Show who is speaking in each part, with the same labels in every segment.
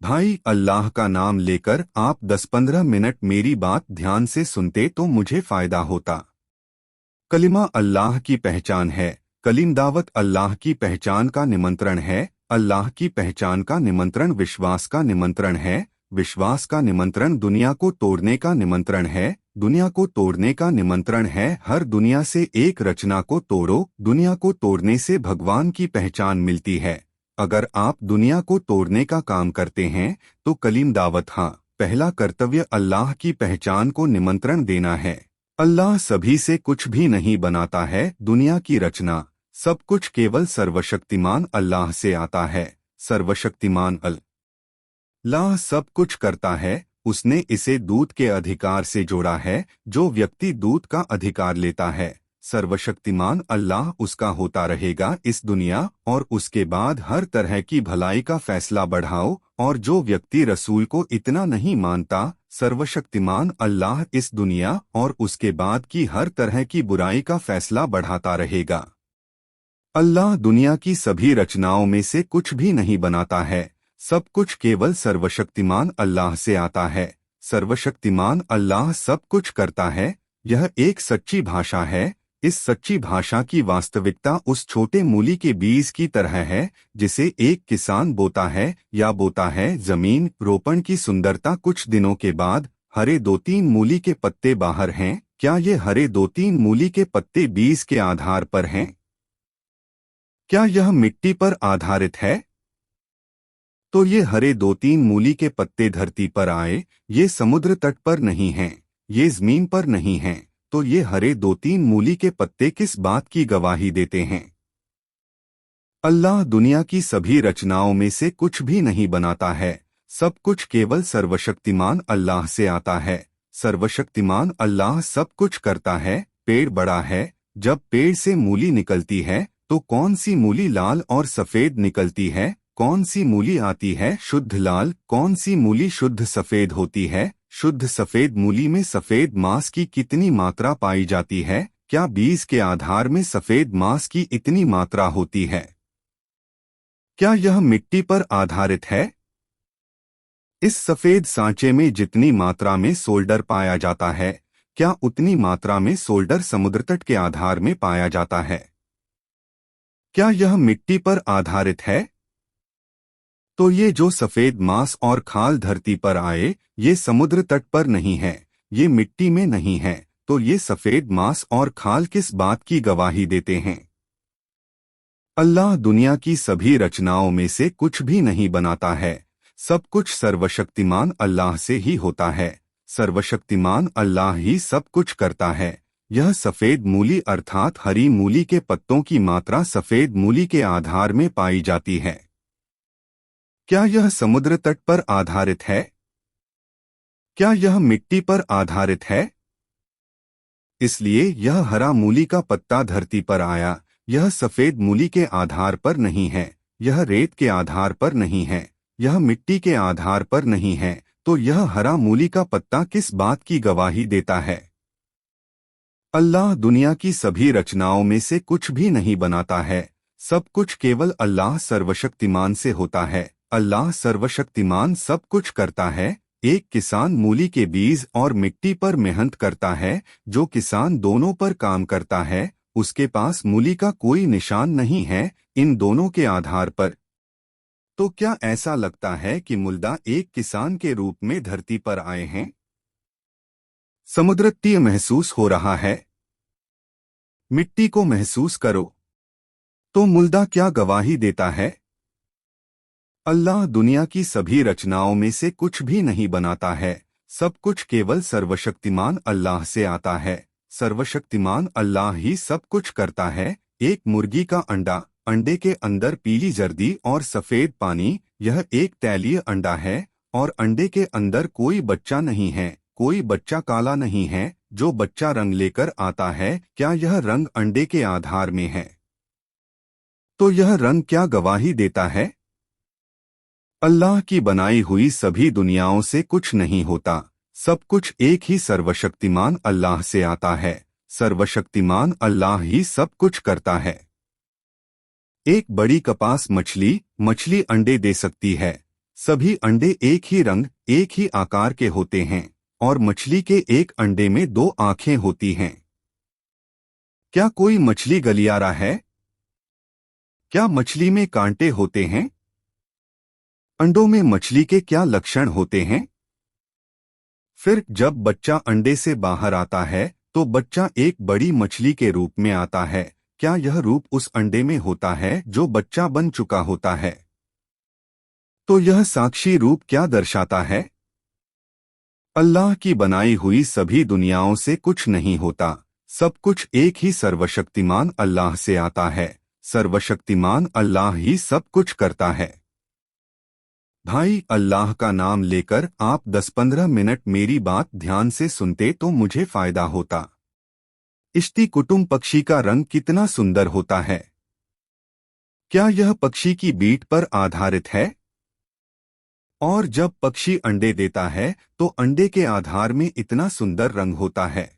Speaker 1: भाई, अल्लाह का नाम लेकर आप 10-15 मिनट मेरी बात ध्यान से सुनते तो मुझे फायदा होता। कलिमा अल्लाह की पहचान है। कलीम दावत अल्लाह की पहचान का निमंत्रण है। अल्लाह की पहचान का निमंत्रण विश्वास का निमंत्रण है। विश्वास का निमंत्रण दुनिया को तोड़ने का निमंत्रण है। दुनिया को तोड़ने का निमंत्रण है हर दुनिया से एक रचना को तोड़ो। दुनिया को तोड़ने से भगवान की पहचान मिलती है। अगर आप दुनिया को तोड़ने का काम करते हैं तो कलीम दावत हाँ, पहला कर्तव्य अल्लाह की पहचान को निमंत्रण देना है। अल्लाह सभी से कुछ भी नहीं बनाता है। दुनिया की रचना सब कुछ केवल सर्वशक्तिमान अल्लाह से आता है। सर्वशक्तिमान अल्लाह सब कुछ करता है। उसने इसे दूत के अधिकार से जोड़ा है। जो व्यक्ति दूत का अधिकार लेता है, सर्वशक्तिमान अल्लाह उसका होता रहेगा इस दुनिया और उसके बाद हर तरह की भलाई का फैसला बढ़ाओ। और जो व्यक्ति रसूल को इतना नहीं मानता, सर्वशक्तिमान अल्लाह इस दुनिया और उसके बाद की हर तरह की बुराई का फैसला बढ़ाता रहेगा। अल्लाह दुनिया की सभी रचनाओं में से कुछ भी नहीं बनाता है। सब कुछ केवल सर्वशक्तिमान अल्लाह से आता है। सर्वशक्तिमान अल्लाह सब कुछ करता है। यह एक सच्ची भाषा है। इस सच्ची भाषा की वास्तविकता उस छोटे मूली के बीज की तरह है जिसे एक किसान बोता है या बोता है। जमीन रोपण की सुंदरता कुछ दिनों के बाद हरे 2-3 मूली के पत्ते बाहर हैं। क्या ये हरे 2-3 मूली के पत्ते बीज के आधार पर हैं? क्या यह मिट्टी पर आधारित है? तो ये हरे 2-3 मूली के पत्ते धरती पर आए, ये समुद्र तट पर नहीं हैं, ये जमीन पर नहीं हैं। तो ये हरे 2-3 मूली के पत्ते किस बात की गवाही देते हैं? अल्लाह दुनिया की सभी रचनाओं में से कुछ भी नहीं बनाता है। सब कुछ केवल सर्वशक्तिमान अल्लाह से आता है। सर्वशक्तिमान अल्लाह सब कुछ करता है। पेड़ बड़ा है। जब पेड़ से मूली निकलती है तो कौन सी मूली लाल और सफेद निकलती है? कौन सी मूली आती है शुद्ध लाल? कौन सी मूली शुद्ध सफेद होती है? शुद्ध सफेद मूली में सफेद मांस की कितनी मात्रा पाई जाती है? क्या बीज के आधार में सफेद मांस की इतनी मात्रा होती है? क्या यह मिट्टी पर आधारित है? इस सफेद सांचे में जितनी मात्रा में सोल्डर पाया जाता है, क्या उतनी मात्रा में सोल्डर समुद्र तट के आधार में पाया जाता है? क्या यह मिट्टी पर आधारित है? तो ये जो सफेद मांस और खाल धरती पर आए, ये समुद्र तट पर नहीं है, ये मिट्टी में नहीं है। तो ये सफेद मांस और खाल किस बात की गवाही देते हैं? अल्लाह दुनिया की सभी रचनाओं में से कुछ भी नहीं बनाता है। सब कुछ सर्वशक्तिमान अल्लाह से ही होता है। सर्वशक्तिमान अल्लाह ही सब कुछ करता है। यह सफेद मूली अर्थात हरी मूली के पत्तों की मात्रा सफेद मूली के आधार में पाई जाती है। क्या यह समुद्र तट पर आधारित है? क्या यह मिट्टी पर आधारित है? इसलिए यह हरा मूली का पत्ता धरती पर आया। यह सफेद मूली के आधार पर नहीं है, यह रेत के आधार पर नहीं है, यह मिट्टी के आधार पर नहीं है। तो यह हरा मूली का पत्ता किस बात की गवाही देता है? अल्लाह दुनिया की सभी रचनाओं में से कुछ भी नहीं बनाता है। सब कुछ केवल अल्लाह सर्वशक्तिमान से होता है। अल्लाह सर्वशक्तिमान सब कुछ करता है। एक किसान मूली के बीज और मिट्टी पर मेहनत करता है। जो किसान दोनों पर काम करता है, उसके पास मूली का कोई निशान नहीं है इन दोनों के आधार पर। तो क्या ऐसा लगता है कि मुल्दा एक किसान के रूप में धरती पर आए हैं? समुद्र तट महसूस हो रहा है? मिट्टी को महसूस करो। तो मुल्दा क्या गवाही देता है? अल्लाह दुनिया की सभी रचनाओं में से कुछ भी नहीं बनाता है। सब कुछ केवल सर्वशक्तिमान अल्लाह से आता है। सर्वशक्तिमान अल्लाह ही सब कुछ करता है। एक मुर्गी का अंडा, अंडे के अंदर पीली जर्दी और सफेद पानी, यह एक तैलीय अंडा है और अंडे के अंदर कोई बच्चा नहीं है, कोई बच्चा काला नहीं है। जो बच्चा रंग लेकर आता है, क्या यह रंग अंडे के आधार में है? तो यह रंग क्या गवाही देता है? अल्लाह की बनाई हुई सभी दुनियाओं से कुछ नहीं होता। सब कुछ एक ही सर्वशक्तिमान अल्लाह से आता है। सर्वशक्तिमान अल्लाह ही सब कुछ करता है। एक बड़ी कपास मछली अंडे दे सकती है। सभी अंडे एक ही रंग, एक ही आकार के होते हैं और मछली के एक अंडे में 2 आंखें होती हैं। क्या कोई मछली गलियारा है? क्या मछली में कांटे होते हैं? अंडों में मछली के क्या लक्षण होते हैं? फिर जब बच्चा अंडे से बाहर आता है तो बच्चा एक बड़ी मछली के रूप में आता है। क्या यह रूप उस अंडे में होता है जो बच्चा बन चुका होता है? तो यह साक्षी रूप क्या दर्शाता है? अल्लाह की बनाई हुई सभी दुनियाओं से कुछ नहीं होता, सब कुछ एक ही सर्वशक्तिमान अल्लाह से आता है। सर्वशक्तिमान अल्लाह ही सब कुछ करता है। भाई, अल्लाह का नाम लेकर आप 10-15 मिनट मेरी बात ध्यान से सुनते तो मुझे फायदा होता। इश्ती कुटुम पक्षी का रंग कितना सुंदर होता है। क्या यह पक्षी की बीट पर आधारित है? और जब पक्षी अंडे देता है तो अंडे के आधार में इतना सुंदर रंग होता है।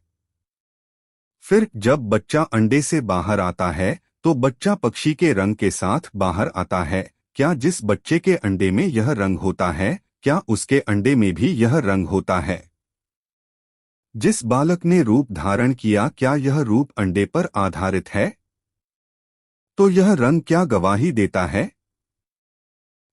Speaker 1: फिर जब बच्चा अंडे से बाहर आता है तो बच्चा पक्षी के रंग के साथ बाहर आता है। क्या जिस बच्चे के अंडे में यह रंग होता है, क्या उसके अंडे में भी यह रंग होता है? जिस बालक ने रूप धारण किया, क्या यह रूप अंडे पर आधारित है? तो यह रंग क्या गवाही देता है?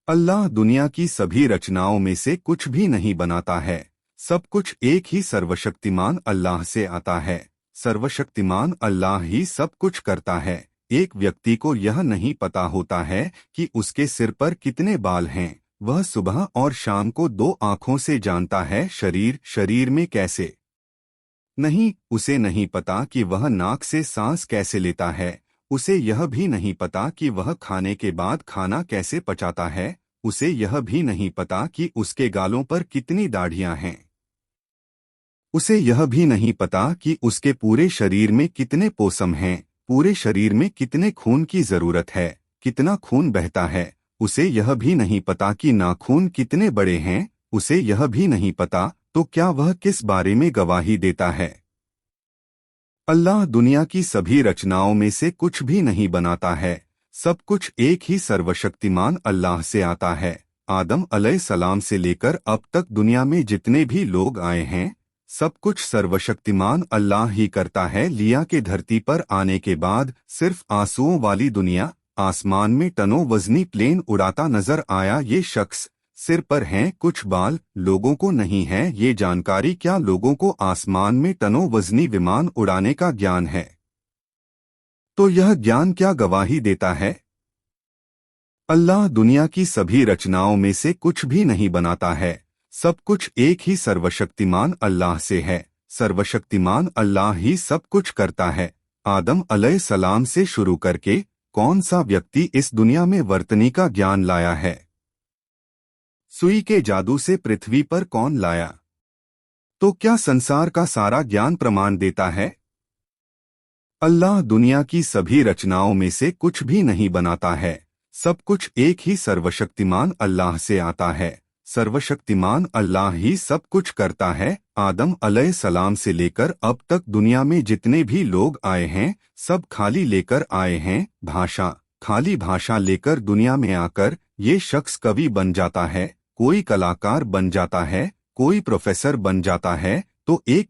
Speaker 1: अल्लाह दुनिया की सभी रचनाओं में से कुछ भी नहीं बनाता है, सब कुछ एक ही सर्वशक्तिमान अल्लाह से आता है। सर्वशक्तिमान अल्लाह ही सब कुछ करता है। एक व्यक्ति को यह नहीं पता होता है कि उसके सिर पर कितने बाल हैं। वह सुबह और शाम को 2 आँखों से जानता है शरीर में कैसे। नहीं, उसे नहीं पता कि वह नाक से सांस कैसे लेता है। उसे यह भी नहीं पता कि वह खाने के बाद खाना कैसे पचाता है। उसे यह भी नहीं पता कि उसके गालों पर कितनी दाढ़ियां हैं। उसे यह भी नहीं पता कि उसके पूरे शरीर में कितने पोसम हैं, पूरे शरीर में कितने खून की जरूरत है, कितना खून बहता है। उसे यह भी नहीं पता कि नाखून कितने बड़े हैं। उसे यह भी नहीं पता, तो क्या वह किस बारे में गवाही देता है? अल्लाह दुनिया की सभी रचनाओं में से कुछ भी नहीं बनाता है, सब कुछ एक ही सर्वशक्तिमान अल्लाह से आता है। आदम अलैहिस्सलाम से लेकर अब तक दुनिया में जितने भी लोग आए हैं, सब कुछ सर्वशक्तिमान अल्लाह ही करता है। लिया के धरती पर आने के बाद सिर्फ आंसुओं वाली दुनिया, आसमान में टनों वजनी प्लेन उड़ाता नजर आया ये शख्स। सिर पर हैं कुछ बाल, लोगों को नहीं है ये जानकारी। क्या लोगों को आसमान में टनों वजनी विमान उड़ाने का ज्ञान है? तो यह ज्ञान क्या गवाही देता है? अल्लाह दुनिया की सभी रचनाओं में से कुछ भी नहीं बनाता है, सब कुछ एक ही सर्वशक्तिमान अल्लाह से है। सर्वशक्तिमान अल्लाह ही सब कुछ करता है। आदम अलैहिस्सलाम से शुरू करके कौन सा व्यक्ति इस दुनिया में वर्तनी का ज्ञान लाया है? सुई के जादू से पृथ्वी पर कौन लाया? तो क्या संसार का सारा ज्ञान प्रमाण देता है? अल्लाह दुनिया की सभी रचनाओं में से कुछ भी नहीं बनाता है, सब कुछ एक ही सर्वशक्तिमान अल्लाह से आता है। सर्वशक्तिमान अल्लाह ही सब कुछ करता है। आदम अलैहिस्सलाम से लेकर अब तक दुनिया में जितने भी लोग आए हैं, सब खाली लेकर आए हैं भाषा। खाली भाषा लेकर दुनिया में आकर ये शख्स कवि बन जाता है, कोई कलाकार बन जाता है, कोई प्रोफेसर बन जाता है। तो एक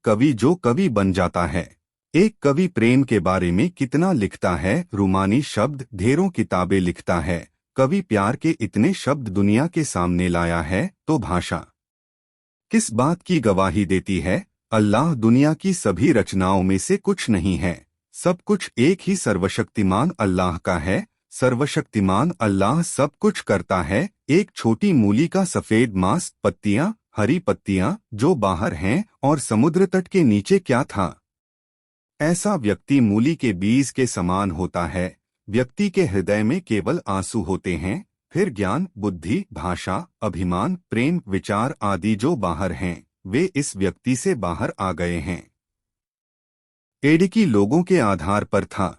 Speaker 1: कवि जो कवि बन जाता है। एक कवि प्रेम के बारे में कितना लिखता है, रूमानी शब्द ढेरों किताबें लिखता है। कवि प्यार के इतने शब्द दुनिया के सामने लाया है। तो भाषा किस बात की गवाही देती है? अल्लाह दुनिया की सभी रचनाओं में से कुछ नहीं है, सब कुछ एक ही सर्वशक्तिमान अल्लाह का है। सर्वशक्तिमान अल्लाह सब कुछ करता है। एक छोटी मूली का सफेद मांस, पत्तियां, हरी पत्तियां जो बाहर हैं, और समुद्र तट के नीचे क्या था? ऐसा व्यक्ति मूली के बीज के समान होता है। व्यक्ति के हृदय में केवल आंसू होते हैं, फिर ज्ञान, बुद्धि, भाषा, अभिमान, प्रेम, विचार आदि जो बाहर हैं, वे इस व्यक्ति से बाहर आ गए हैं। एडिकी लोगों के आधार पर था।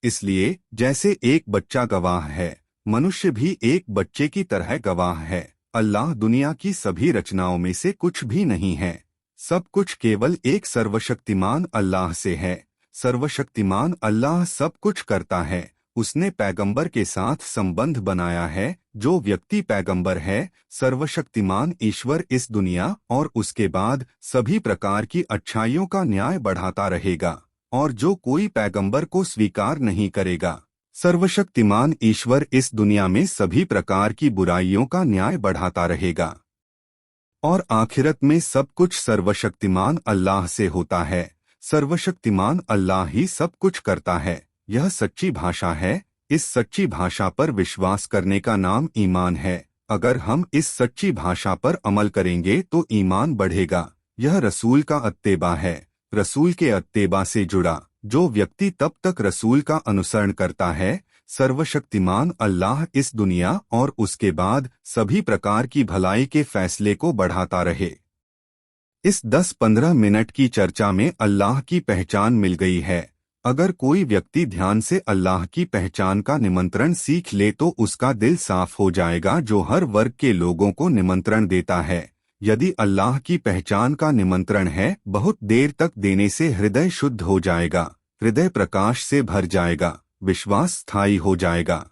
Speaker 1: इसलिए जैसे एक बच्चा गवाह है, मनुष्य भी एक बच्चे की तरह गवाह है। अल्लाह दुनिया की सभी रचनाओं में से कुछ भी नहीं है, सब कुछ केवल एक सर्वशक्तिमान अल्लाह से है। सर्वशक्तिमान अल्लाह सब कुछ करता है। उसने पैगंबर के साथ संबंध बनाया है। जो व्यक्ति पैगंबर है, सर्वशक्तिमान ईश्वर इस दुनिया और उसके बाद सभी प्रकार की अच्छाइयों का न्याय बढ़ाता रहेगा। और जो कोई पैगंबर को स्वीकार नहीं करेगा, सर्वशक्तिमान ईश्वर इस दुनिया में सभी प्रकार की बुराइयों का न्याय बढ़ाता रहेगा। और आखिरत में सब कुछ सर्वशक्तिमान अल्लाह से होता है। सर्वशक्तिमान अल्लाह ही सब कुछ करता है। यह सच्ची भाषा है। इस सच्ची भाषा पर विश्वास करने का नाम ईमान है। अगर हम इस सच्ची भाषा पर अमल करेंगे तो ईमान बढ़ेगा। यह रसूल का अत्तेबा है। रसूल के अत्तेबा से जुड़ा जो व्यक्ति तब तक रसूल का अनुसरण करता है, सर्वशक्तिमान अल्लाह इस दुनिया और उसके बाद सभी प्रकार की भलाई के फैसले को बढ़ाता रहे। इस 10-15 मिनट की चर्चा में अल्लाह की पहचान मिल गई है। अगर कोई व्यक्ति ध्यान से अल्लाह की पहचान का निमंत्रण सीख ले तो उसका दिल साफ हो जाएगा, जो हर वर्ग के लोगों को निमंत्रण देता है। यदि अल्लाह की पहचान का निमंत्रण है, बहुत देर तक देने से हृदय शुद्ध हो जाएगा, हृदय प्रकाश से भर जाएगा, विश्वास स्थायी हो जाएगा।